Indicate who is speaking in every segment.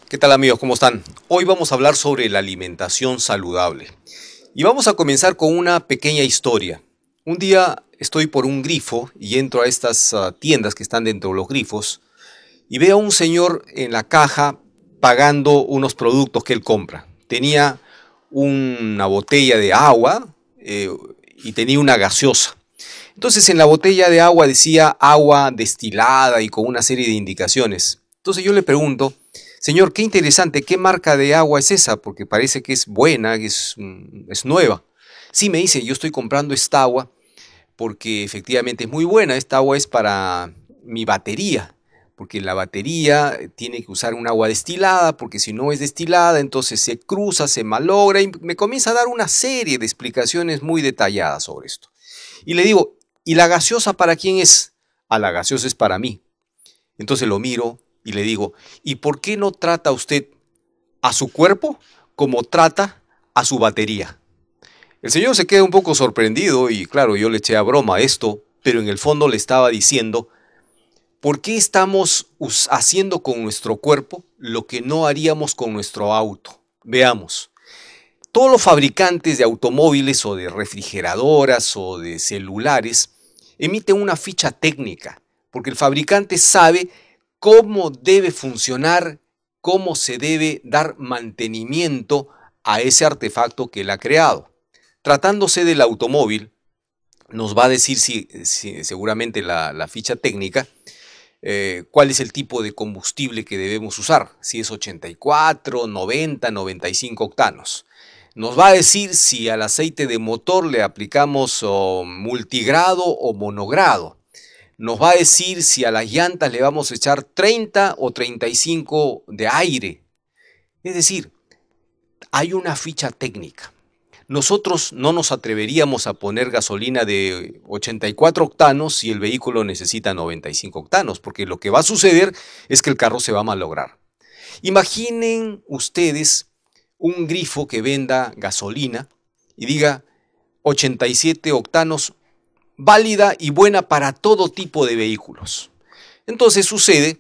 Speaker 1: ¿Qué tal amigos? ¿Cómo están? Hoy vamos a hablar sobre la alimentación saludable. Y vamos a comenzar con una pequeña historia. Un día estoy por un grifo y entro a estas tiendas que están dentro de los grifos y veo a un señor en la caja pagando unos productos que él compra. Tenía una botella de agua y tenía una gaseosa. Entonces en la botella de agua decía agua destilada y con una serie de indicaciones. Entonces yo le pregunto, señor, qué interesante, ¿qué marca de agua es esa? Porque parece que es buena, que es nueva. Sí, me dice, yo estoy comprando esta agua porque efectivamente es muy buena. Esta agua es para mi batería, porque la batería tiene que usar un agua destilada, porque si no es destilada, entonces se cruza, se malogra y me comienza a dar una serie de explicaciones muy detalladas sobre esto. Y le digo, ¿y la gaseosa para quién es? Ah, la gaseosa es para mí. Entonces lo miro y le digo, ¿y por qué no trata usted a su cuerpo como trata a su batería? El señor se queda un poco sorprendido y claro, yo le eché a broma esto, pero en el fondo le estaba diciendo, ¿por qué estamos haciendo con nuestro cuerpo lo que no haríamos con nuestro auto? Veamos. Todos los fabricantes de automóviles o de refrigeradoras o de celulares emiten una ficha técnica, porque el fabricante sabe cómo debe funcionar, cómo se debe dar mantenimiento a ese artefacto que él ha creado. Tratándose del automóvil, nos va a decir seguramente la ficha técnica cuál es el tipo de combustible que debemos usar, si es 84, 90, 95 octanos. Nos va a decir si al aceite de motor le aplicamos multigrado o monogrado. Nos va a decir si a las llantas le vamos a echar 30 o 35 de aire. Es decir, hay una ficha técnica. Nosotros no nos atreveríamos a poner gasolina de 84 octanos si el vehículo necesita 95 octanos, porque lo que va a suceder es que el carro se va a malograr. Imaginen ustedes un grifo que venda gasolina y diga 87 octanos, válida y buena para todo tipo de vehículos. Entonces sucede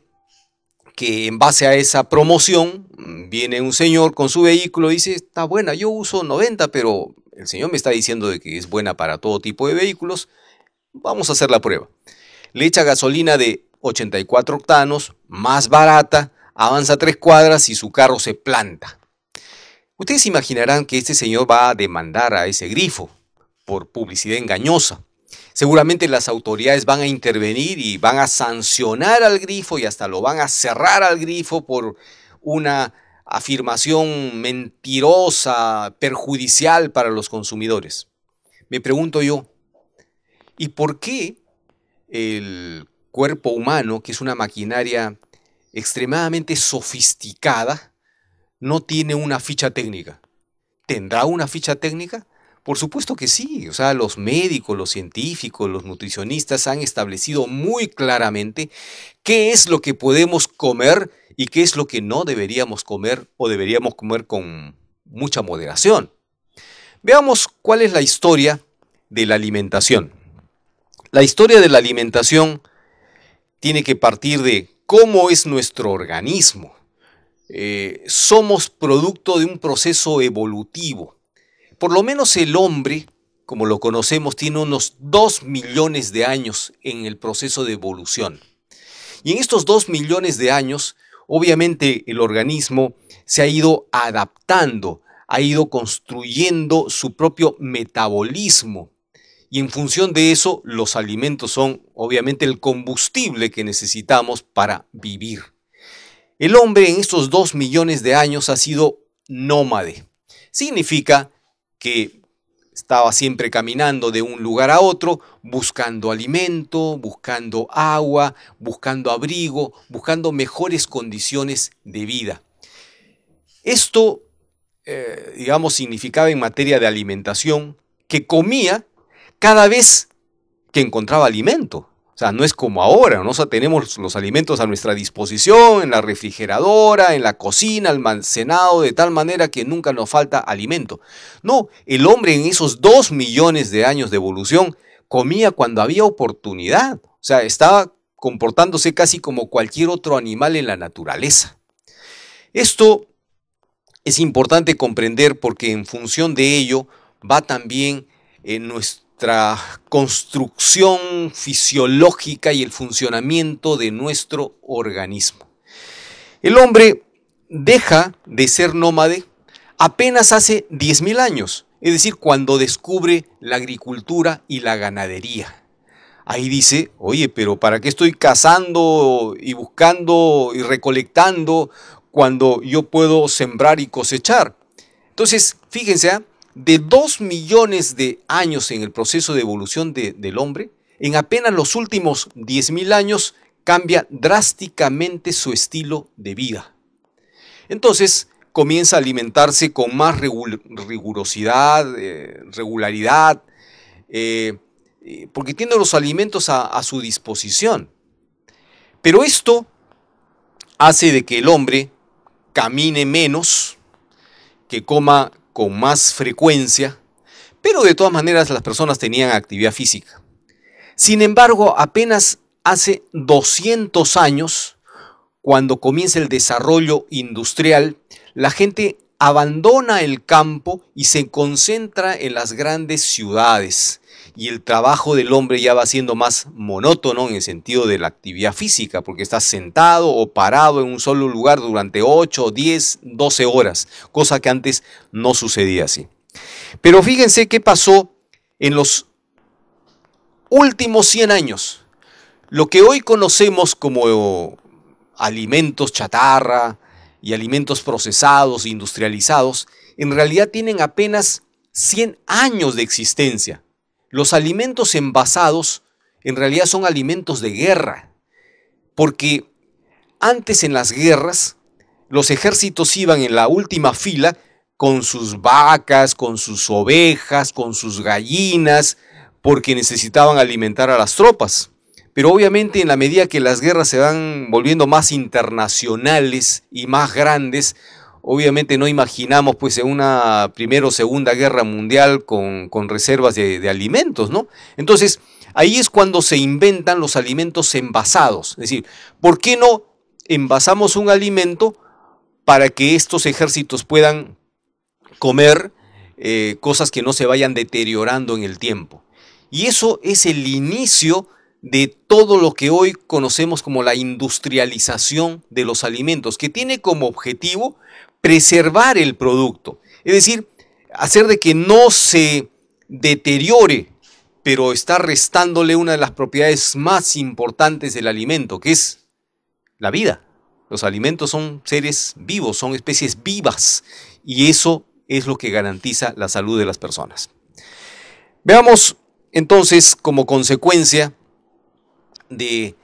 Speaker 1: que en base a esa promoción viene un señor con su vehículo y dice, está buena, yo uso 90, pero el señor me está diciendo de que es buena para todo tipo de vehículos, vamos a hacer la prueba. Le echa gasolina de 84 octanos, más barata, avanza 3 cuadras y su carro se planta. Ustedes imaginarán que este señor va a demandar a ese grifo por publicidad engañosa. Seguramente las autoridades van a intervenir y van a sancionar al grifo y hasta lo van a cerrar al grifo por una afirmación mentirosa, perjudicial para los consumidores. Me pregunto yo, ¿y por qué el cuerpo humano, que es una maquinaria extremadamente sofisticada, no tiene una ficha técnica? ¿Tendrá una ficha técnica? Por supuesto que sí, o sea, los médicos, los científicos, los nutricionistas han establecido muy claramente qué es lo que podemos comer y qué es lo que no deberíamos comer o deberíamos comer con mucha moderación. Veamos cuál es la historia de la alimentación. La historia de la alimentación tiene que partir de cómo es nuestro organismo. Somos producto de un proceso evolutivo. Por lo menos el hombre, como lo conocemos, tiene unos 2 millones de años en el proceso de evolución. Y en estos 2 millones de años, obviamente el organismo se ha ido adaptando, ha ido construyendo su propio metabolismo. Y en función de eso, los alimentos son obviamente el combustible que necesitamos para vivir. El hombre en estos 2 millones de años ha sido nómade. Significa que estaba siempre caminando de un lugar a otro, buscando alimento, buscando agua, buscando abrigo, buscando mejores condiciones de vida. Esto, digamos, significaba en materia de alimentación que comía cada vez que encontraba alimento. O sea, no es como ahora, ¿no? O sea, tenemos los alimentos a nuestra disposición, en la refrigeradora, en la cocina, almacenado de tal manera que nunca nos falta alimento. No, el hombre en esos 2 millones de años de evolución comía cuando había oportunidad. O sea, estaba comportándose casi como cualquier otro animal en la naturaleza. Esto es importante comprender porque en función de ello va también en nuestra construcción fisiológica y el funcionamiento de nuestro organismo. El hombre deja de ser nómade apenas hace 10.000 años, es decir, cuando descubre la agricultura y la ganadería. Ahí dice, oye, pero ¿para qué estoy cazando y buscando y recolectando cuando yo puedo sembrar y cosechar? Entonces, fíjense, de 2 millones de años en el proceso de evolución del hombre, en apenas los últimos 10.000 años cambia drásticamente su estilo de vida. Entonces, comienza a alimentarse con más rigurosidad, regularidad, porque tiene los alimentos a su disposición. Pero esto hace de que el hombre camine menos, que coma con más frecuencia, pero de todas maneras las personas tenían actividad física. Sin embargo, apenas hace 200 años, cuando comienza el desarrollo industrial, la gente abandona el campo y se concentra en las grandes ciudades. Y el trabajo del hombre ya va siendo más monótono en el sentido de la actividad física, porque está sentado o parado en un solo lugar durante 8, 10, 12 horas, cosa que antes no sucedía así. Pero fíjense qué pasó en los últimos 100 años. Lo que hoy conocemos como alimentos chatarra y alimentos procesados, industrializados, en realidad tienen apenas 100 años de existencia. Los alimentos envasados en realidad son alimentos de guerra, porque antes en las guerras los ejércitos iban en la última fila con sus vacas, con sus ovejas, con sus gallinas, porque necesitaban alimentar a las tropas. Pero obviamente en la medida que las guerras se van volviendo más internacionales y más grandes, obviamente no imaginamos pues en una primera o segunda guerra mundial con reservas de alimentos, ¿no? Entonces, ahí es cuando se inventan los alimentos envasados. Es decir, ¿por qué no envasamos un alimento para que estos ejércitos puedan comer cosas que no se vayan deteriorando en el tiempo? Y eso es el inicio de todo lo que hoy conocemos como la industrialización de los alimentos, que tiene como objetivo preservar el producto, es decir, hacer de que no se deteriore, pero está restándole una de las propiedades más importantes del alimento, que es la vida. Los alimentos son seres vivos, son especies vivas, y eso es lo que garantiza la salud de las personas. Veamos entonces, como consecuencia de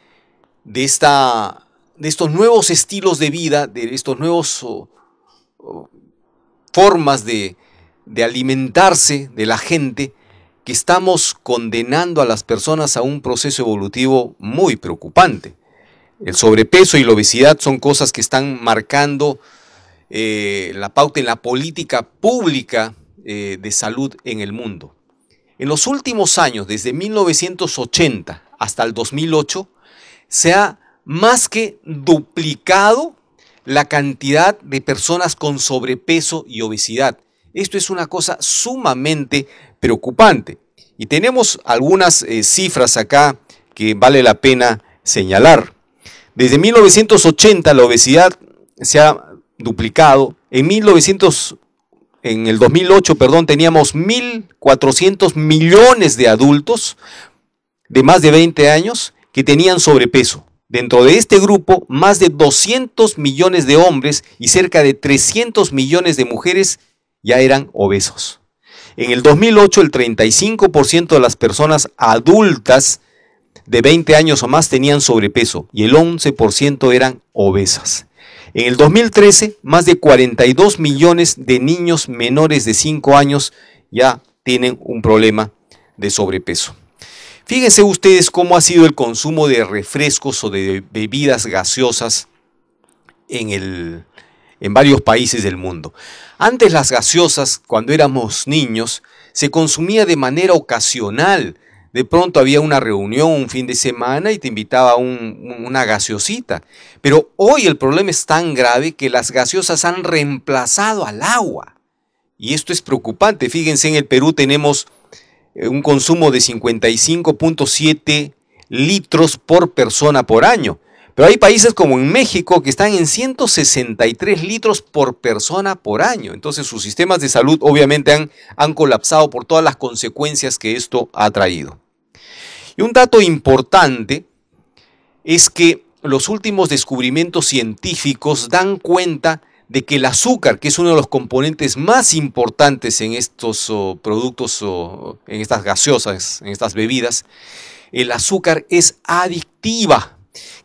Speaker 1: estos nuevos estilos de vida, de estos nuevos formas de alimentarse de la gente, que estamos condenando a las personas a un proceso evolutivo muy preocupante. El sobrepeso y la obesidad son cosas que están marcando la pauta en la política pública de salud en el mundo. En los últimos años, desde 1980 hasta el 2008, se ha más que duplicado la cantidad de personas con sobrepeso y obesidad. Esto es una cosa sumamente preocupante. Y tenemos algunas cifras acá que vale la pena señalar. Desde 1980 la obesidad se ha duplicado. En el 2008, teníamos 1.400 millones de adultos de más de 20 años que tenían sobrepeso. Dentro de este grupo, más de 200 millones de hombres y cerca de 300 millones de mujeres ya eran obesos. En el 2008, el 35% de las personas adultas de 20 años o más tenían sobrepeso y el 11% eran obesas. En el 2013, más de 42 millones de niños menores de 5 años ya tienen un problema de sobrepeso. Fíjense ustedes cómo ha sido el consumo de refrescos o de bebidas gaseosas en varios países del mundo. Antes las gaseosas, cuando éramos niños, se consumía de manera ocasional, De pronto había una reunión un fin de semana y te invitaba a una gaseosita. Pero hoy el problema es tan grave que las gaseosas han reemplazado al agua. Y esto es preocupante. Fíjense, en el Perú tenemos un consumo de 55.7 litros por persona por año. Pero hay países como en México que están en 163 litros por persona por año. Entonces sus sistemas de salud obviamente han colapsado por todas las consecuencias que esto ha traído. Y un dato importante es que los últimos descubrimientos científicos dan cuenta de que el azúcar, que es uno de los componentes más importantes en estos productos, en estas gaseosas, en estas bebidas, el azúcar es adictiva.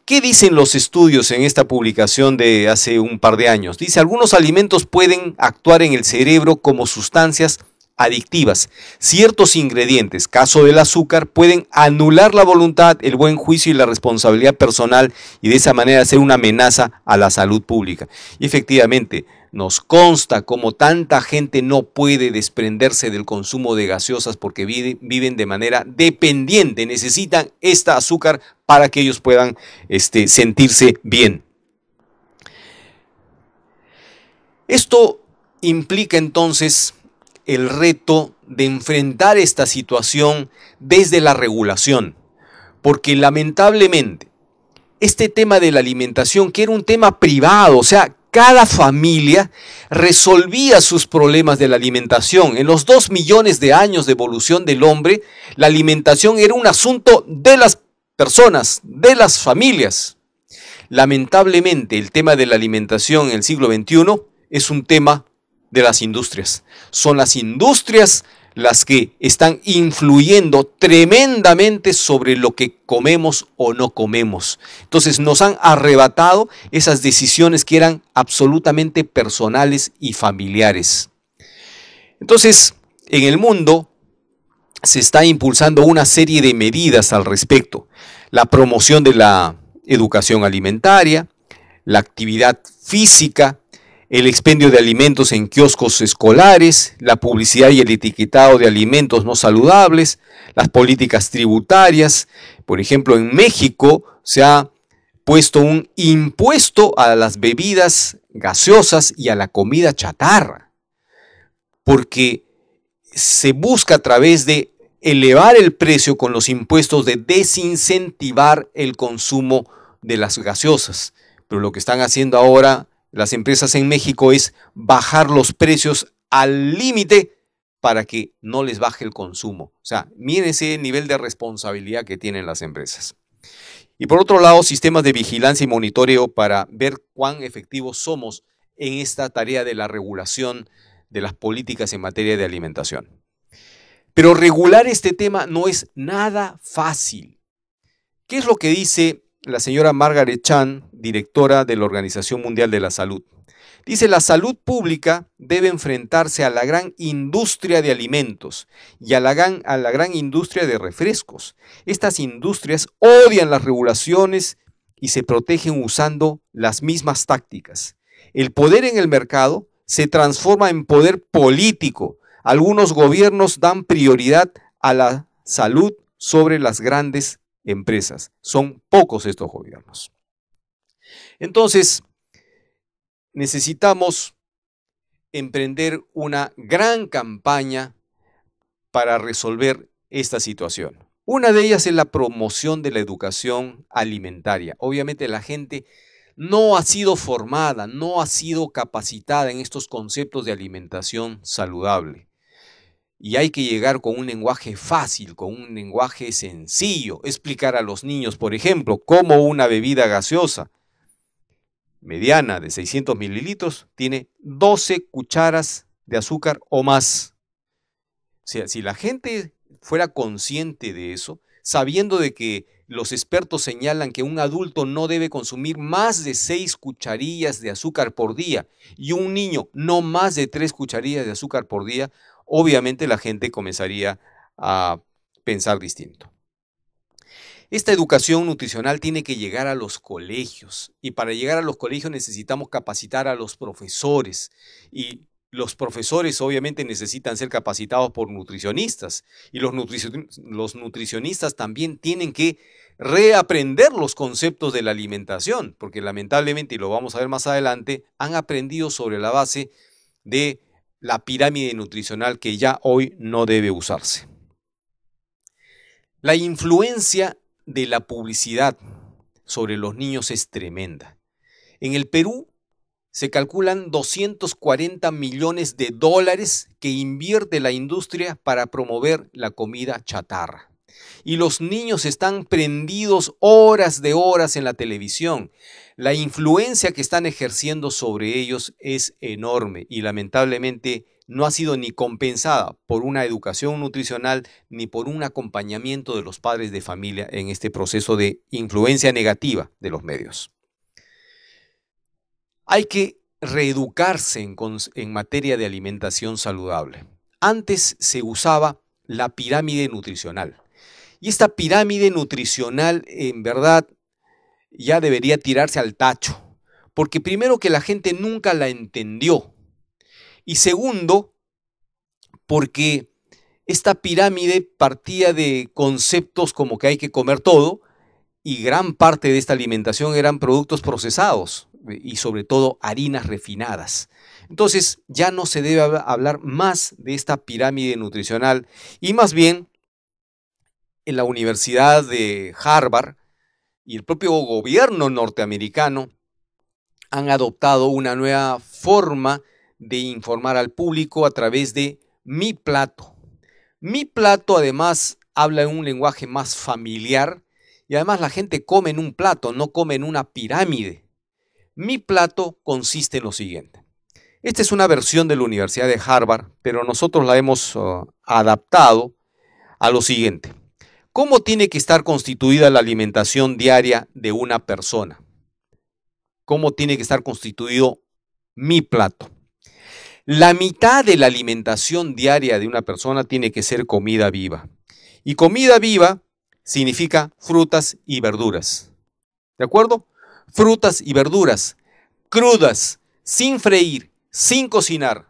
Speaker 1: ¿Qué dicen los estudios en esta publicación de hace un par de años? Dice, algunos alimentos pueden actuar en el cerebro como sustancias adictivas. Ciertos ingredientes, caso del azúcar, pueden anular la voluntad, el buen juicio y la responsabilidad personal y de esa manera ser una amenaza a la salud pública. Y efectivamente, nos consta cómo tanta gente no puede desprenderse del consumo de gaseosas porque viven de manera dependiente, necesitan esta azúcar para que ellos puedan sentirse bien. Esto implica entonces el reto de enfrentar esta situación desde la regulación, porque lamentablemente este tema de la alimentación, que era un tema privado, o sea, cada familia resolvía sus problemas de la alimentación. En los 2 millones de años de evolución del hombre, la alimentación era un asunto de las personas, de las familias. Lamentablemente, el tema de la alimentación en el siglo XXI es un tema de las industrias. Son las industrias las que están influyendo tremendamente sobre lo que comemos o no comemos. Entonces nos han arrebatado esas decisiones que eran absolutamente personales y familiares. Entonces, en el mundo se está impulsando una serie de medidas al respecto. La promoción de la educación alimentaria, la actividad física, el expendio de alimentos en kioscos escolares, la publicidad y el etiquetado de alimentos no saludables, las políticas tributarias. Por ejemplo, en México se ha puesto un impuesto a las bebidas gaseosas y a la comida chatarra, porque se busca a través de elevar el precio con los impuestos de desincentivar el consumo de las gaseosas. Pero lo que están haciendo ahora las empresas en México es bajar los precios al límite para que no les baje el consumo. O sea, miren ese nivel de responsabilidad que tienen las empresas. Y por otro lado, sistemas de vigilancia y monitoreo para ver cuán efectivos somos en esta tarea de la regulación de las políticas en materia de alimentación. Pero regular este tema no es nada fácil. ¿Qué es lo que dice la señora Margaret Chan, directora de la Organización Mundial de la Salud? Dice, la salud pública debe enfrentarse a la gran industria de alimentos y a la gran industria de refrescos. Estas industrias odian las regulaciones y se protegen usando las mismas tácticas. El poder en el mercado se transforma en poder político. Algunos gobiernos dan prioridad a la salud sobre las grandes empresas. Son pocos estos gobiernos. Entonces, necesitamos emprender una gran campaña para resolver esta situación. Una de ellas es la promoción de la educación alimentaria. Obviamente la gente no ha sido formada, no ha sido capacitada en estos conceptos de alimentación saludable. Y hay que llegar con un lenguaje fácil, con un lenguaje sencillo, explicar a los niños, por ejemplo, cómo una bebida gaseosa mediana de 600 mililitros tiene 12 cucharas de azúcar o más. O sea, si la gente fuera consciente de eso, sabiendo de que los expertos señalan que un adulto no debe consumir más de 6 cucharillas de azúcar por día y un niño no más de 3 cucharillas de azúcar por día, obviamente la gente comenzaría a pensar distinto. Esta educación nutricional tiene que llegar a los colegios y para llegar a los colegios necesitamos capacitar a los profesores y Los profesores obviamente necesitan ser capacitados por nutricionistas y los nutricionistas también tienen que reaprender los conceptos de la alimentación, porque lamentablemente, y lo vamos a ver más adelante, han aprendido sobre la base de la pirámide nutricional que ya hoy no debe usarse. La influencia de la publicidad sobre los niños es tremenda. En el Perú se calculan 240 millones de dólares que invierte la industria para promover la comida chatarra. Y los niños están prendidos horas de horas en la televisión. La influencia que están ejerciendo sobre ellos es enorme y lamentablemente no ha sido ni compensada por una educación nutricional ni por un acompañamiento de los padres de familia en este proceso de influencia negativa de los medios. Hay que reeducarse en materia de alimentación saludable. Antes se usaba la pirámide nutricional. Y esta pirámide nutricional, en verdad, ya debería tirarse al tacho. Porque primero que la gente nunca la entendió. Y segundo, porque esta pirámide partía de conceptos como que hay que comer todo, y gran parte de esta alimentación eran productos procesados y sobre todo harinas refinadas. Entonces ya no se debe hablar más de esta pirámide nutricional y más bien en la Universidad de Harvard y el propio gobierno norteamericano han adoptado una nueva forma de informar al público a través de Mi Plato. Mi Plato además habla en un lenguaje más familiar y además la gente come en un plato, no come en una pirámide. Mi Plato consiste en lo siguiente. Esta es una versión de la Universidad de Harvard, pero nosotros la hemos adaptado a lo siguiente. ¿Cómo tiene que estar constituida la alimentación diaria de una persona? ¿Cómo tiene que estar constituido mi plato? La mitad de la alimentación diaria de una persona tiene que ser comida viva. Y comida viva significa frutas y verduras. ¿De acuerdo? Frutas y verduras crudas, sin freír, sin cocinar,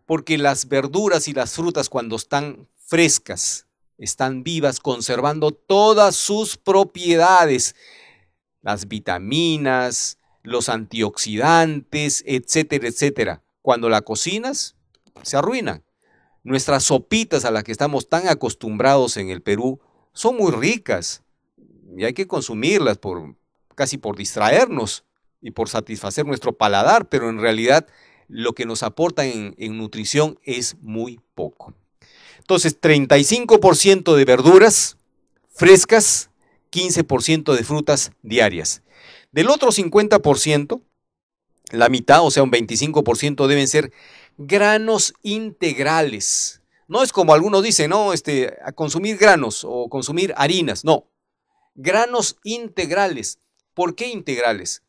Speaker 1: porque las verduras y las frutas cuando están frescas, están vivas, conservando todas sus propiedades, las vitaminas, los antioxidantes, etcétera, etcétera. Cuando la cocinas, se arruinan. Nuestras sopitas a las que estamos tan acostumbrados en el Perú son muy ricas y hay que consumirlas casi por distraernos y por satisfacer nuestro paladar, pero en realidad lo que nos aporta en nutrición es muy poco. Entonces, 35% de verduras frescas, 15% de frutas diarias. Del otro 50%, la mitad, o sea, un 25% deben ser granos integrales. No es como algunos dicen, no, a consumir granos o consumir harinas, no. Granos integrales. ¿Por qué integrales?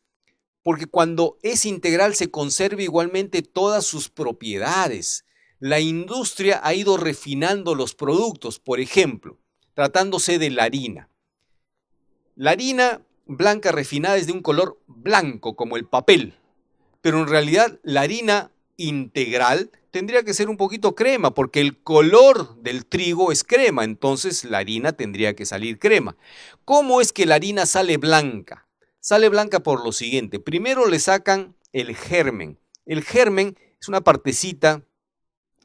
Speaker 1: Porque cuando es integral se conserva igualmente todas sus propiedades. La industria ha ido refinando los productos, por ejemplo, tratándose de la harina. La harina blanca refinada es de un color blanco, como el papel, pero en realidad la harina integral tendría que ser un poquito crema, porque el color del trigo es crema, entonces la harina tendría que salir crema. ¿Cómo es que la harina sale blanca? Sale blanca por lo siguiente. Primero le sacan el germen. El germen es una partecita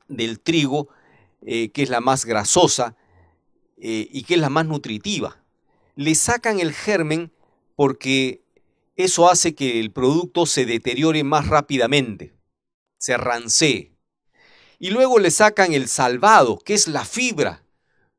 Speaker 1: del trigo que es la más grasosa y que es la más nutritiva. Le sacan el germen porque eso hace que el producto se deteriore más rápidamente, se rancee. Y luego le sacan el salvado, que es la fibra,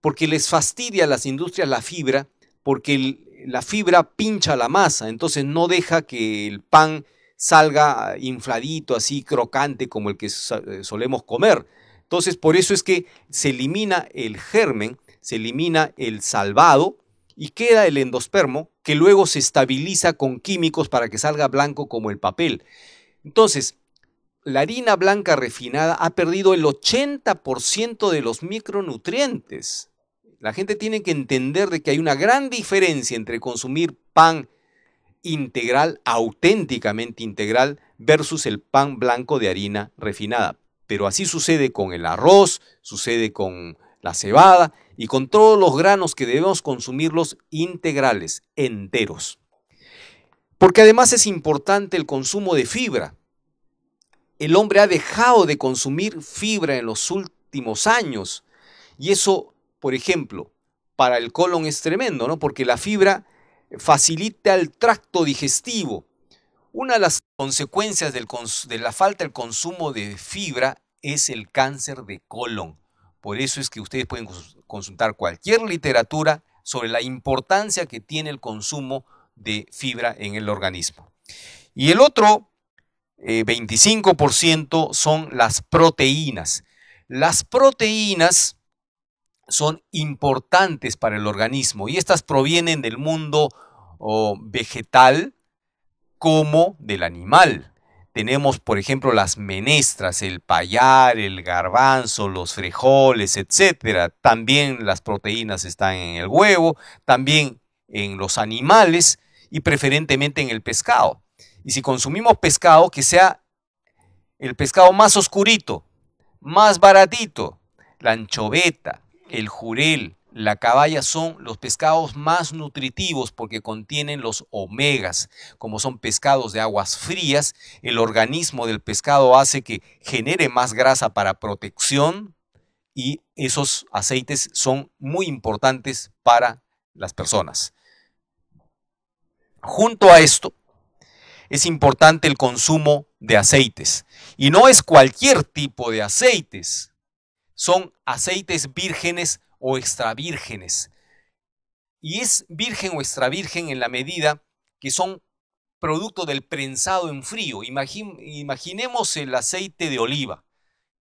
Speaker 1: porque les fastidia a las industrias la fibra, porque la fibra pincha la masa, entonces no deja que el pan salga infladito, así crocante como el que solemos comer. Entonces, por eso es que se elimina el germen, se elimina el salvado y queda el endospermo, que luego se estabiliza con químicos para que salga blanco como el papel. Entonces, la harina blanca refinada ha perdido el 80% de los micronutrientes. La gente tiene que entender de que hay una gran diferencia entre consumir pan integral, auténticamente integral, versus el pan blanco de harina refinada. pero así sucede con el arroz, sucede con la cebada y con todos los granos que debemos consumirlos integrales, enteros. Porque además es importante el consumo de fibra. El hombre ha dejado de consumir fibra en los últimos años y eso, por ejemplo, para el colon es tremendo, ¿no? Porque la fibra facilita el tracto digestivo. Una de las consecuencias de la falta del consumo de fibra es el cáncer de colon. Por eso es que ustedes pueden consultar cualquier literatura sobre la importancia que tiene el consumo de fibra en el organismo. Y el otro 25% son las proteínas. Las proteínas son importantes para el organismo y estas provienen del mundo vegetal como del animal. Tenemos, por ejemplo, las menestras, el payar, el garbanzo, los frijoles, etc. También las proteínas están en el huevo, también en los animales y preferentemente en el pescado. Y si consumimos pescado, que sea el pescado más oscurito, más baratito, la anchoveta, el jurel, la caballa son los pescados más nutritivos porque contienen los omegas. Como son pescados de aguas frías, el organismo del pescado hace que genere más grasa para protección y esos aceites son muy importantes para las personas. Junto a esto, es importante el consumo de aceites. Y no es cualquier tipo de aceites. Son aceites vírgenes o extra vírgenes. Y es virgen o extra virgen en la medida que son producto del prensado en frío. Imaginemos el aceite de oliva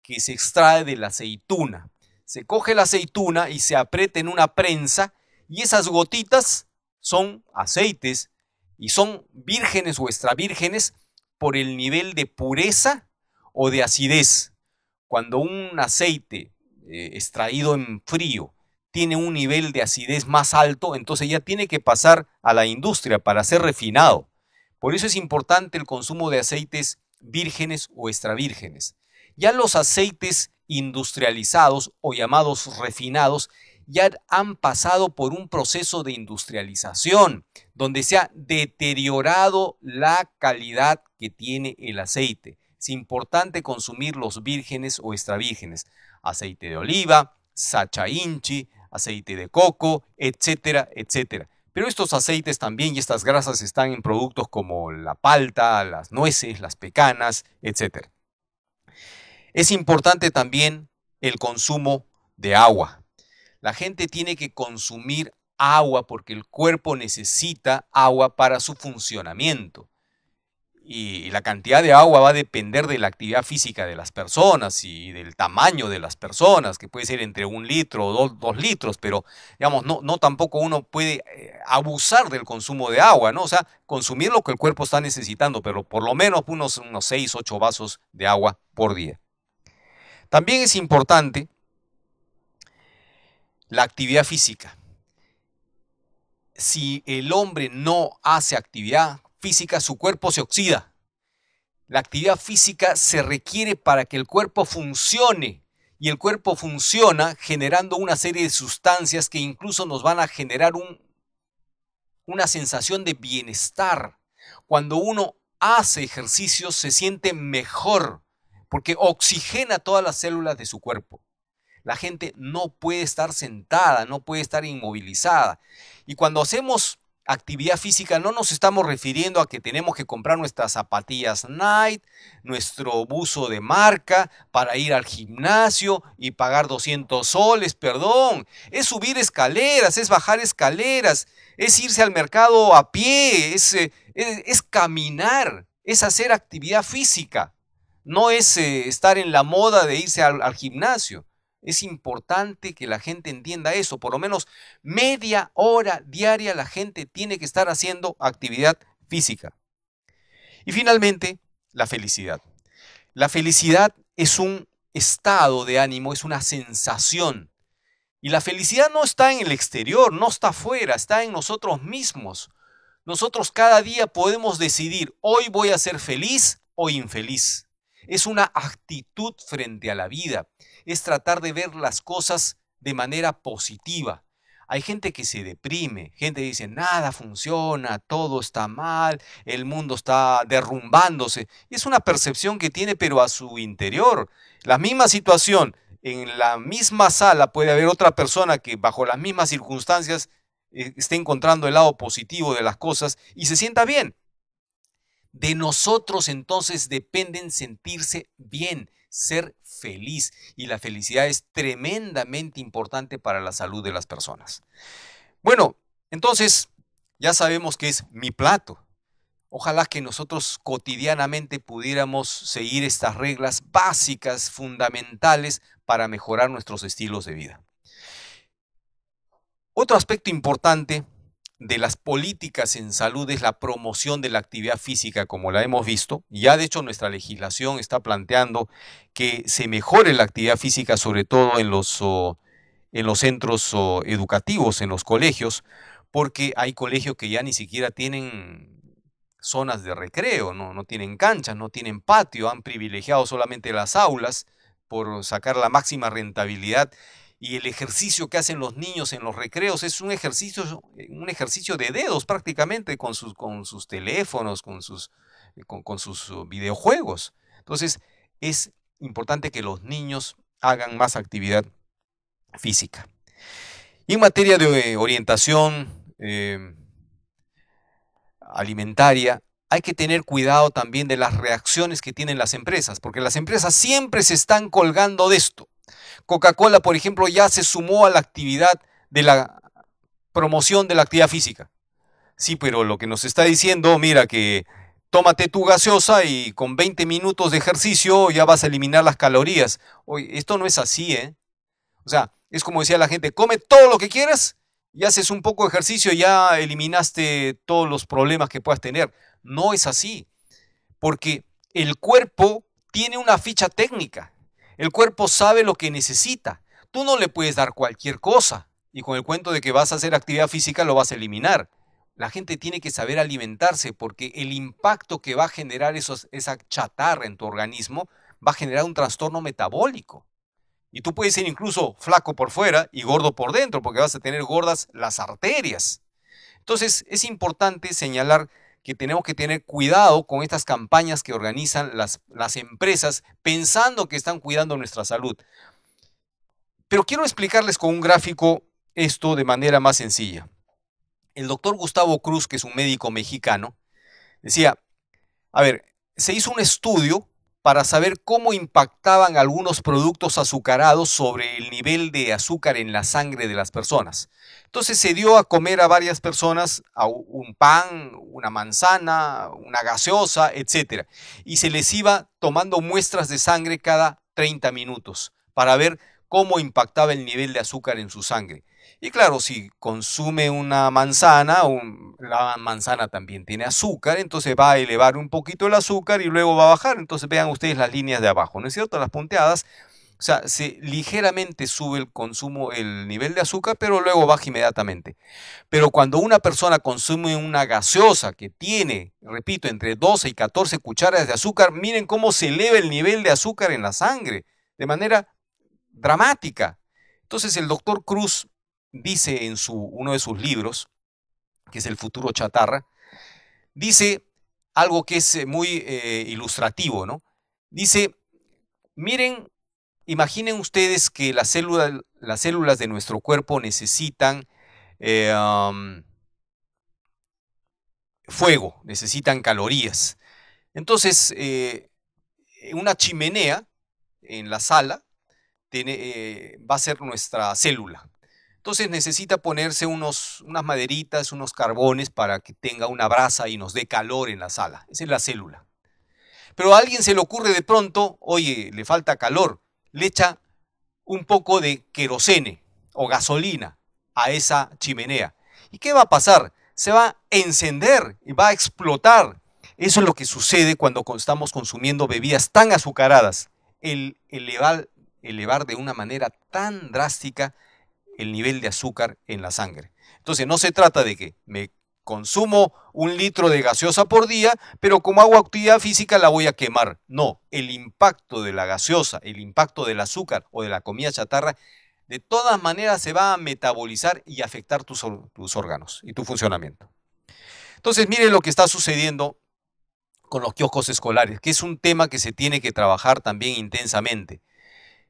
Speaker 1: que se extrae de la aceituna. Se coge la aceituna y se aprieta en una prensa y esas gotitas son aceites y son vírgenes o extra vírgenes por el nivel de pureza o de acidez. Cuando un aceite extraído en frío tiene un nivel de acidez más alto, entonces ya tiene que pasar a la industria para ser refinado. Por eso es importante el consumo de aceites vírgenes o extra vírgenes. Ya los aceites industrializados o llamados refinados ya han pasado por un proceso de industrialización donde se ha deteriorado la calidad que tiene el aceite. Es importante consumir los vírgenes o extra vírgenes. Aceite de oliva, sacha inchi, aceite de coco, etcétera, etcétera. Pero estos aceites también y estas grasas están en productos como la palta, las nueces, las pecanas, etcétera. Es importante también el consumo de agua. La gente tiene que consumir agua porque el cuerpo necesita agua para su funcionamiento. Y la cantidad de agua va a depender de la actividad física de las personas y del tamaño de las personas, que puede ser entre 1 litro o 2 litros, pero digamos, no tampoco uno puede abusar del consumo de agua, ¿no? O sea, consumir lo que el cuerpo está necesitando, pero por lo menos unos 6, 8 vasos de agua por día. También es importante la actividad física. Si el hombre no hace actividad física, su cuerpo se oxida. La actividad física se requiere para que el cuerpo funcione y el cuerpo funciona generando una serie de sustancias que incluso nos van a generar una sensación de bienestar. Cuando uno hace ejercicios se siente mejor porque oxigena todas las células de su cuerpo. La gente no puede estar sentada, no puede estar inmovilizada. Y cuando hacemos actividad física no nos estamos refiriendo a que tenemos que comprar nuestras zapatillas Nike, nuestro buzo de marca para ir al gimnasio y pagar 200 soles, perdón. Es subir escaleras, es bajar escaleras, es irse al mercado a pie, es caminar, es hacer actividad física. No es estar en la moda de irse al gimnasio. Es importante que la gente entienda eso. Por lo menos media hora diaria la gente tiene que estar haciendo actividad física. Y finalmente, la felicidad. La felicidad es un estado de ánimo, es una sensación. Y la felicidad no está en el exterior, no está afuera, está en nosotros mismos. Nosotros cada día podemos decidir, hoy voy a ser feliz o infeliz. es una actitud frente a la vida, es tratar de ver las cosas de manera positiva. Hay gente que se deprime, gente que dice nada funciona, todo está mal, el mundo está derrumbándose. Y es una percepción que tiene, pero a su interior. La misma situación, en la misma sala puede haber otra persona que bajo las mismas circunstancias esté encontrando el lado positivo de las cosas y se sienta bien. De nosotros entonces dependen sentirse bien, ser feliz. Y la felicidad es tremendamente importante para la salud de las personas. Bueno, entonces ya sabemos que es mi plato. Ojalá que nosotros cotidianamente pudiéramos seguir estas reglas básicas, fundamentales para mejorar nuestros estilos de vida. Otro aspecto importante de las políticas en salud es la promoción de la actividad física, como la hemos visto. Ya de hecho nuestra legislación está planteando que se mejore la actividad física, sobre todo en los centros educativos, en los colegios, porque hay colegios que ya ni siquiera tienen zonas de recreo, no tienen canchas, no tienen patio, han privilegiado solamente las aulas por sacar la máxima rentabilidad. Y el ejercicio que hacen los niños en los recreos es un ejercicio de dedos prácticamente con sus teléfonos, con sus videojuegos. Entonces, es importante que los niños hagan más actividad física. Y en materia de orientación alimentaria, hay que tener cuidado también de las reacciones que tienen las empresas, porque las empresas siempre se están colgando de esto. Coca-Cola, por ejemplo, ya se sumó a la actividad de la promoción de la actividad física. Sí, pero lo que nos está diciendo, mira que tómate tu gaseosa y con 20 minutos de ejercicio ya vas a eliminar las calorías. Oye, esto no es así, ¿eh? O sea, es como decía la gente, come todo lo que quieras y haces un poco de ejercicio y ya eliminaste todos los problemas que puedas tener. No es así, porque el cuerpo tiene una ficha técnica. El cuerpo sabe lo que necesita. Tú no le puedes dar cualquier cosa y con el cuento de que vas a hacer actividad física lo vas a eliminar. La gente tiene que saber alimentarse porque el impacto que va a generar esa chatarra en tu organismo va a generar un trastorno metabólico. Y tú puedes ser incluso flaco por fuera y gordo por dentro porque vas a tener gordas las arterias. Entonces es importante señalar que tenemos que tener cuidado con estas campañas que organizan las empresas pensando que están cuidando nuestra salud. Pero quiero explicarles con un gráfico esto de manera más sencilla. El doctor Gustavo Cruz, que es un médico mexicano, decía, a ver, se hizo un estudio para saber cómo impactaban algunos productos azucarados sobre el nivel de azúcar en la sangre de las personas. Entonces se dio a comer a varias personas un pan, una manzana, una gaseosa, etc. Y se les iba tomando muestras de sangre cada 30 minutos para ver cómo impactaba el nivel de azúcar en su sangre. Y claro, si consume una manzana, la manzana también tiene azúcar, entonces va a elevar un poquito el azúcar y luego va a bajar. Entonces vean ustedes las líneas de abajo, ¿no es cierto? Las punteadas. O sea, ligeramente sube el consumo, el nivel de azúcar, pero luego baja inmediatamente. Pero cuando una persona consume una gaseosa que tiene, repito, entre 12 y 14 cucharadas de azúcar, miren cómo se eleva el nivel de azúcar en la sangre, de manera dramática. Entonces el doctor Cruz dice en uno de sus libros, que es El futuro chatarra, dice algo que es muy ilustrativo, ¿no? Dice, miren, imaginen ustedes que las células de nuestro cuerpo necesitan fuego, necesitan calorías. Entonces, una chimenea en la sala va a ser nuestra célula. Entonces necesita ponerse unas maderitas, unos carbones para que tenga una brasa y nos dé calor en la sala. Esa es la célula. Pero a alguien se le ocurre de pronto, oye, le falta calor, le echa un poco de querosene o gasolina a esa chimenea. ¿Y qué va a pasar? Se va a encender y va a explotar. Eso es lo que sucede cuando estamos consumiendo bebidas tan azucaradas. El elevar de una manera tan drástica el nivel de azúcar en la sangre. Entonces no se trata de que me consumo 1 litro de gaseosa por día, pero como hago actividad física la voy a quemar. No, el impacto de la gaseosa, el impacto del azúcar o de la comida chatarra, de todas maneras se va a metabolizar y afectar tus órganos y tu funcionamiento. Entonces, miren lo que está sucediendo con los kioscos escolares, que es un tema que se tiene que trabajar también intensamente.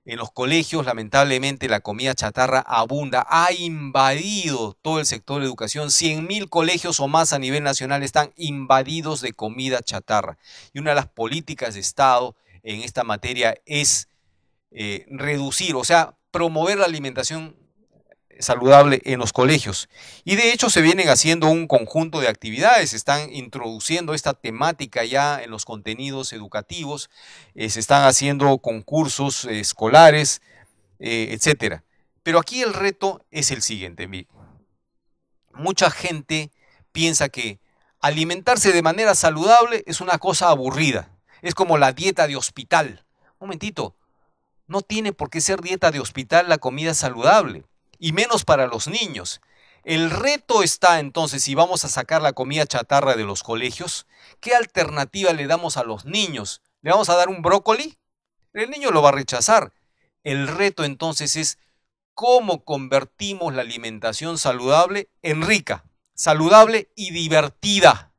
Speaker 1: En los colegios, lamentablemente, la comida chatarra abunda, ha invadido todo el sector de educación. 100.000 colegios o más a nivel nacional están invadidos de comida chatarra. Y una de las políticas de Estado en esta materia es reducir, o sea, promover la alimentación saludable en los colegios. Y de hecho se vienen haciendo un conjunto de actividades, se están introduciendo esta temática ya en los contenidos educativos, se están haciendo concursos escolares, etcétera. Pero aquí el reto es el siguiente. Mucha gente piensa que alimentarse de manera saludable es una cosa aburrida, es como la dieta de hospital. Un momentito, no tiene por qué ser dieta de hospital la comida saludable, y menos para los niños. El reto está entonces, si vamos a sacar la comida chatarra de los colegios, ¿qué alternativa le damos a los niños? ¿Le vamos a dar un brócoli? El niño lo va a rechazar. El reto entonces es cómo convertimos la alimentación saludable en rica, saludable y divertida.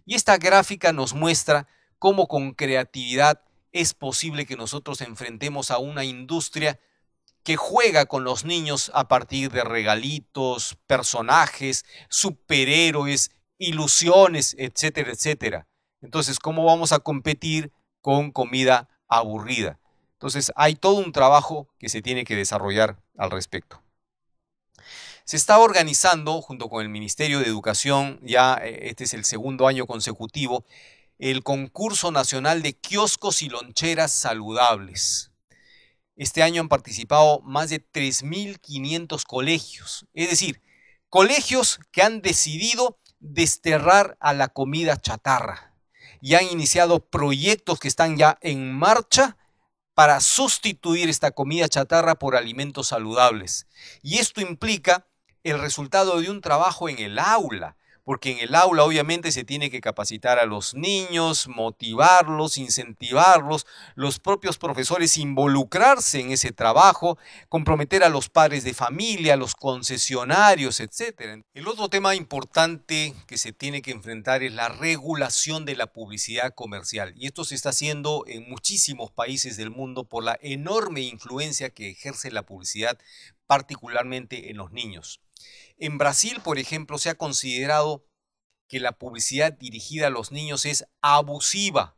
Speaker 1: Y esta gráfica nos muestra cómo con creatividad es posible que nosotros enfrentemos a una industria que juega con los niños a partir de regalitos, personajes, superhéroes, ilusiones, etcétera, etcétera. Entonces, ¿cómo vamos a competir con comida aburrida? Entonces, hay todo un trabajo que se tiene que desarrollar al respecto. Se está organizando, junto con el Ministerio de Educación, ya este es el 2.º año consecutivo, el Concurso Nacional de Kioscos y Loncheras Saludables. Este año han participado más de 3.500 colegios, es decir, colegios que han decidido desterrar a la comida chatarra y han iniciado proyectos que están ya en marcha para sustituir esta comida chatarra por alimentos saludables. Y esto implica el resultado de un trabajo en el aula, porque en el aula obviamente se tiene que capacitar a los niños, motivarlos, incentivarlos, los propios profesores involucrarse en ese trabajo, comprometer a los padres de familia, a los concesionarios, etc. El otro tema importante que se tiene que enfrentar es la regulación de la publicidad comercial, y esto se está haciendo en muchísimos países del mundo por la enorme influencia que ejerce la publicidad, particularmente en los niños. En Brasil, por ejemplo, se ha considerado que la publicidad dirigida a los niños es abusiva.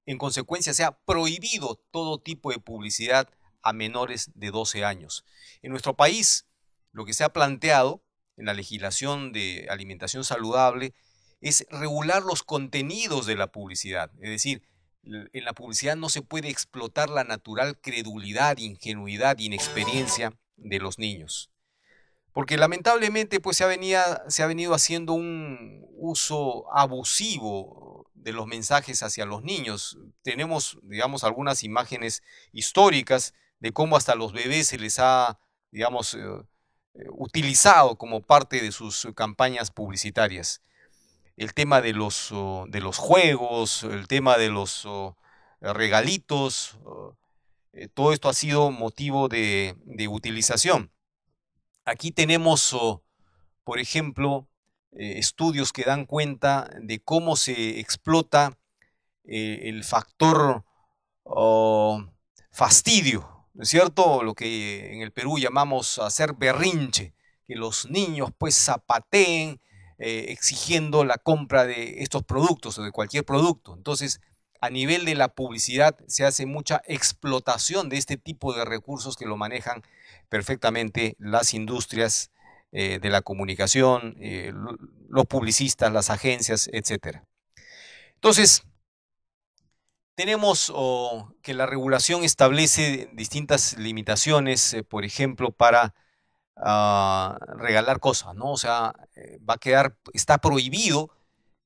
Speaker 1: En consecuencia, se ha prohibido todo tipo de publicidad a menores de 12 años. En nuestro país, lo que se ha planteado en la legislación de alimentación saludable es regular los contenidos de la publicidad. Es decir, en la publicidad no se puede explotar la natural credulidad, ingenuidad, inexperiencia de los niños. Porque lamentablemente pues se ha venido haciendo un uso abusivo de los mensajes hacia los niños. Tenemos, digamos, algunas imágenes históricas de cómo hasta los bebés se les ha, digamos, utilizado como parte de sus campañas publicitarias. El tema de los juegos, el tema de los regalitos, todo esto ha sido motivo de utilización. Aquí tenemos, por ejemplo, estudios que dan cuenta de cómo se explota el factor fastidio, ¿no es cierto? Lo que en el Perú llamamos hacer berrinche, que los niños pues zapateen exigiendo la compra de estos productos o de cualquier producto. Entonces, a nivel de la publicidad se hace mucha explotación de este tipo de recursos que lo manejan perfectamente las industrias de la comunicación, los publicistas, las agencias, etc. Entonces, tenemos que la regulación establece distintas limitaciones, por ejemplo, para regalar cosas, ¿no? O sea, está prohibido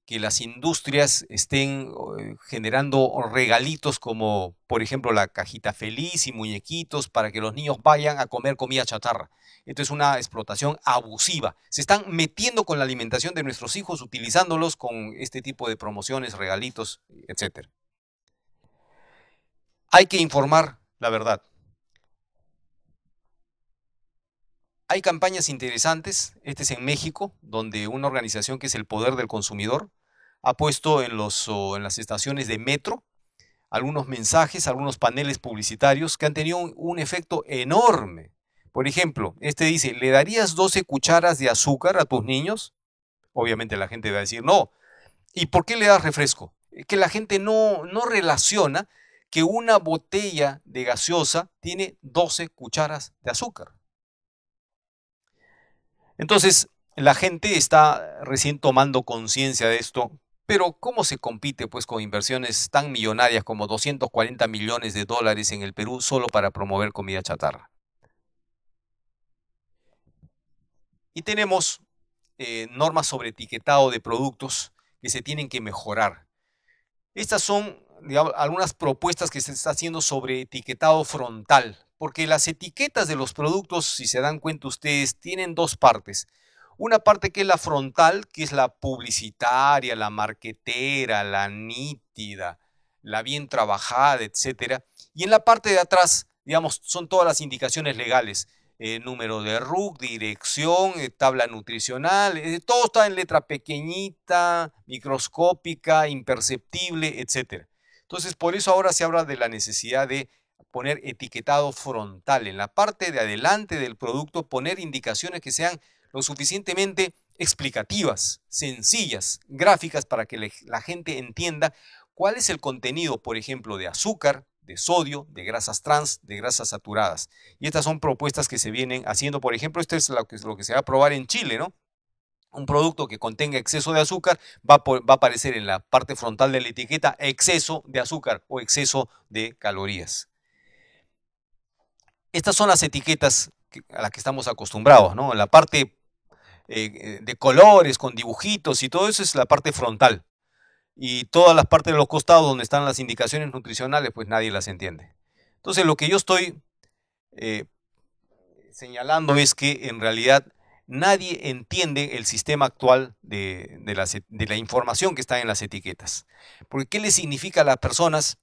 Speaker 1: que las industrias estén generando regalitos como, por ejemplo, la cajita feliz y muñequitos para que los niños vayan a comer comida chatarra. Esto es una explotación abusiva. Se están metiendo con la alimentación de nuestros hijos, utilizándolos con este tipo de promociones, regalitos, etc. Hay que informar la verdad. Hay campañas interesantes, este es en México, donde una organización que es el Poder del Consumidor ha puesto en las estaciones de metro algunos mensajes, algunos paneles publicitarios que han tenido un efecto enorme. Por ejemplo, este dice, ¿le darías 12 cucharas de azúcar a tus niños? Obviamente la gente va a decir no. ¿Y por qué le das refresco? Que la gente no relaciona que una botella de gaseosa tiene 12 cucharas de azúcar. Entonces, la gente está recién tomando conciencia de esto, pero ¿cómo se compite pues con inversiones tan millonarias como 240 millones de dólares en el Perú solo para promover comida chatarra? Y tenemos normas sobre etiquetado de productos que se tienen que mejorar. Estas son, digamos, algunas propuestas que se está haciendo sobre etiquetado frontal, porque las etiquetas de los productos, si se dan cuenta ustedes, tienen dos partes. Una parte que es la frontal, que es la publicitaria, la marquetera, la nítida, la bien trabajada, etcétera. Y en la parte de atrás, digamos, son todas las indicaciones legales. Número de RUC, dirección, tabla nutricional, todo está en letra pequeñita, microscópica, imperceptible, etcétera. Entonces, por eso ahora se habla de la necesidad de poner etiquetado frontal. En la parte de adelante del producto, poner indicaciones que sean lo suficientemente explicativas, sencillas, gráficas, para que la gente entienda cuál es el contenido, por ejemplo, de azúcar, de sodio, de grasas trans, de grasas saturadas. Y estas son propuestas que se vienen haciendo. Por ejemplo, esto es lo que se va a probar en Chile, ¿no? Un producto que contenga exceso de azúcar va a aparecer en la parte frontal de la etiqueta exceso de azúcar o exceso de calorías. Estas son las etiquetas a las que estamos acostumbrados, ¿no? La parte de colores, con dibujitos y todo eso es la parte frontal. Y todas las partes de los costados donde están las indicaciones nutricionales, pues nadie las entiende. Entonces lo que yo estoy señalando es que en realidad nadie entiende el sistema actual de la información que está en las etiquetas. Porque ¿qué le significa a las personas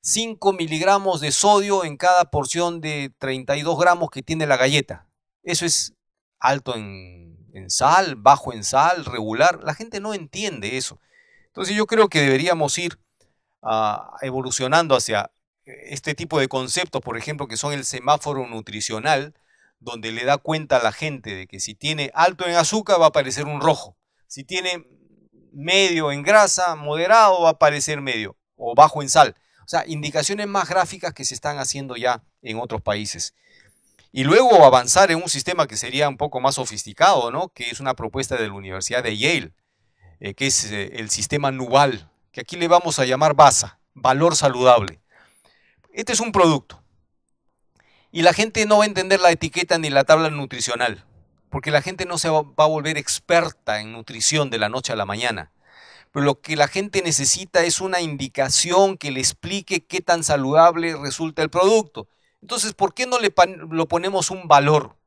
Speaker 1: 5 miligramos de sodio en cada porción de 32 gramos que tiene la galleta? Eso es alto en sal, bajo en sal, regular. La gente no entiende eso. Entonces yo creo que deberíamos ir evolucionando hacia este tipo de conceptos, por ejemplo, que son el semáforo nutricional, donde le da cuenta a la gente de que si tiene alto en azúcar va a aparecer un rojo, si tiene medio en grasa, moderado, va a aparecer medio, o bajo en sal. O sea, indicaciones más gráficas que se están haciendo ya en otros países. Y luego avanzar en un sistema que sería un poco más sofisticado, ¿no? Que es una propuesta de la Universidad de Yale, que es el sistema Nuval, que aquí le vamos a llamar BASA, valor saludable. Este es un producto. Y la gente no va a entender la etiqueta ni la tabla nutricional, porque la gente no se va a volver experta en nutrición de la noche a la mañana. Pero lo que la gente necesita es una indicación que le explique qué tan saludable resulta el producto. Entonces, ¿por qué no le ponemos un valor?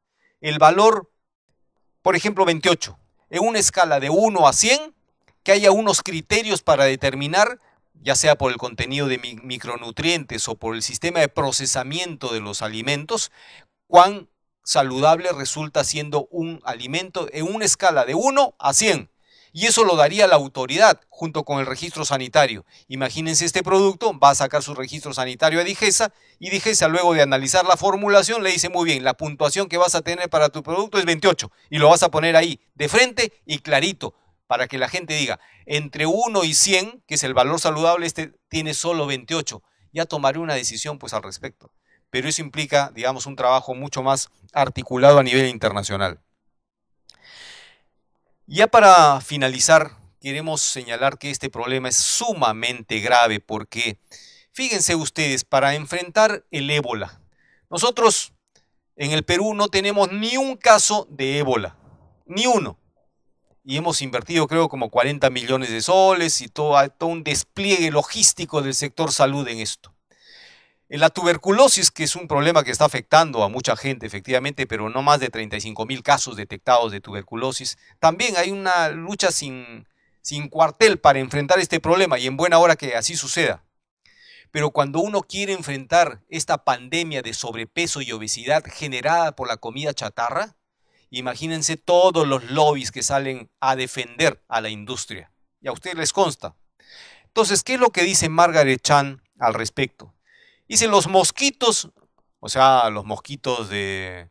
Speaker 1: El valor, por ejemplo, 28. En una escala de 1 a 100, que haya unos criterios para determinar, ya sea por el contenido de micronutrientes o por el sistema de procesamiento de los alimentos, cuán saludable resulta siendo un alimento en una escala de 1 a 100. Y eso lo daría la autoridad junto con el registro sanitario. Imagínense, este producto va a sacar su registro sanitario a Digesa y Digesa, luego de analizar la formulación, le dice: muy bien, la puntuación que vas a tener para tu producto es 28 y lo vas a poner ahí de frente y clarito para que la gente diga: entre 1 y 100, que es el valor saludable, este tiene solo 28. Ya tomaré una decisión pues al respecto. Pero eso implica, digamos, un trabajo mucho más articulado a nivel internacional. Ya para finalizar, queremos señalar que este problema es sumamente grave porque, fíjense ustedes, para enfrentar el ébola, nosotros en el Perú no tenemos ni un caso de ébola, ni uno. y hemos invertido creo como 40 millones de soles y todo un despliegue logístico del sector salud en esto. En la tuberculosis, que es un problema que está afectando a mucha gente efectivamente, pero no más de 35.000 casos detectados de tuberculosis, también hay una lucha sin cuartel para enfrentar este problema y en buena hora que así suceda. Pero cuando uno quiere enfrentar esta pandemia de sobrepeso y obesidad generada por la comida chatarra, imagínense todos los lobbies que salen a defender a la industria. Y a ustedes les consta. Entonces, ¿qué es lo que dice Margaret Chan al respecto? Dice, los mosquitos, o sea, los mosquitos que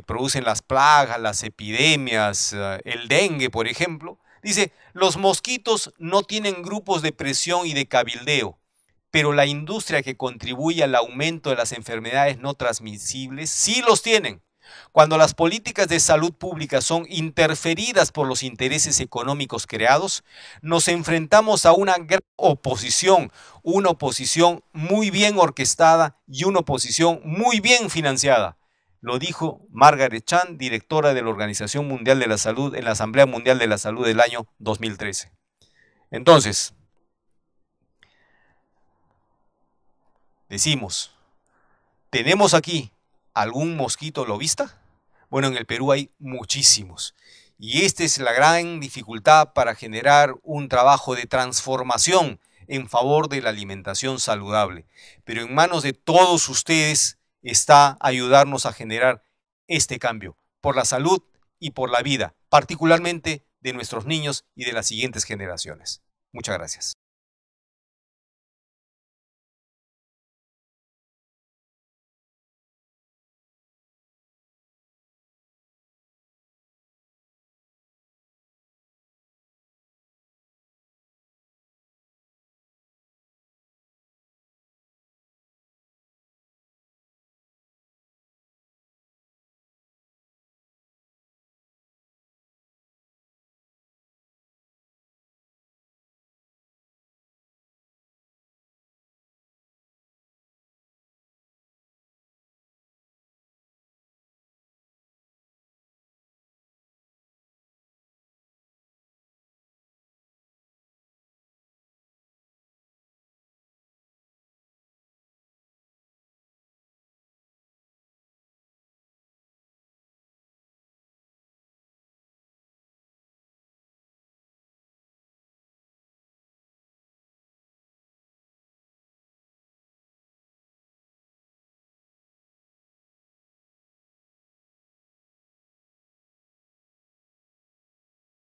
Speaker 1: producen las plagas, las epidemias, el dengue, por ejemplo, dice, los mosquitos no tienen grupos de presión y de cabildeo, pero la industria que contribuye al aumento de las enfermedades no transmisibles sí los tienen. Cuando las políticas de salud pública son interferidas por los intereses económicos creados, nos enfrentamos a una gran oposición, una oposición muy bien orquestada y una oposición muy bien financiada. Lo dijo Margaret Chan, directora de la Organización Mundial de la Salud en la Asamblea Mundial de la Salud del año 2013. Entonces, decimos, ¿tenemos aquí algún mosquito lobista? Bueno, en el Perú hay muchísimos. Y esta es la gran dificultad para generar un trabajo de transformación en favor de la alimentación saludable. Pero en manos de todos ustedes está ayudarnos a generar este cambio por la salud y por la vida, particularmente de nuestros niños y de las siguientes generaciones. Muchas gracias.